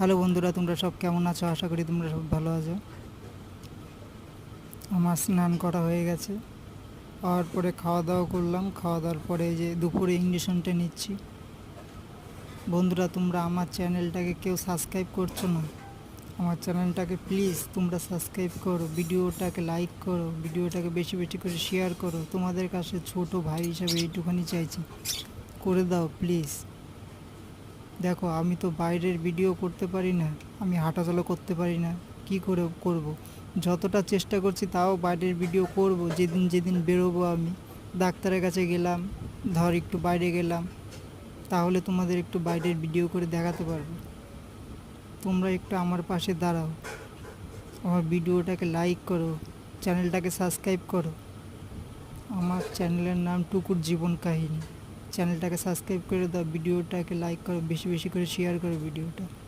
Hello বন্ধুরা, তোমরা সব কেমন আছো? আশা করি তোমরা সব ভালো আছো। আমার স্নান করা হয়ে গেছে, হওয়ার পরে খাওয়া দাওয়া করলাম। খাওয়া দাওয়ার পরে এই যে দুপুরে ইঞ্জেকশনটা নিচ্ছি। বন্ধুরা, তোমরা আমার চ্যানেলটাকে কেউ সাবস্ক্রাইব করছো না। আমার চ্যানেলটাকে প্লিজ তোমরা সাবস্ক্রাইব করো, ভিডিওটাকে লাইক করো, ভিডিওটাকে বেশি বেশি করে শেয়ার করো। তোমাদের কাছে ছোট ভাই হিসাবে এইটুখানি চাইছি, করে দাও প্লিজ। দেখো, আমি তো বাইরের ভিডিও করতে পারি না, আমি হাঁটাচলা করতে পারি না, কি করে করব? যতটা চেষ্টা করছি তাও বাইরের ভিডিও করব। যেদিন যেদিন বেরোবো, আমি ডাক্তারের কাছে গেলাম, ধর একটু বাইরে গেলাম, তাহলে তোমাদের একটু বাইরের ভিডিও করে দেখাতে পারবো। তোমরা একটু আমার পাশে দাঁড়াও, আমার ভিডিওটাকে লাইক করো, চ্যানেলটাকে সাবস্ক্রাইব করো। আমার চ্যানেলের নাম টুকুর জীবন কাহিনী। চ্যানেলটাকে সাবস্ক্রাইব করে দাও, ভিডিওটাকে লাইক করো, বেশি বেশি করে শেয়ার করো ভিডিওটা।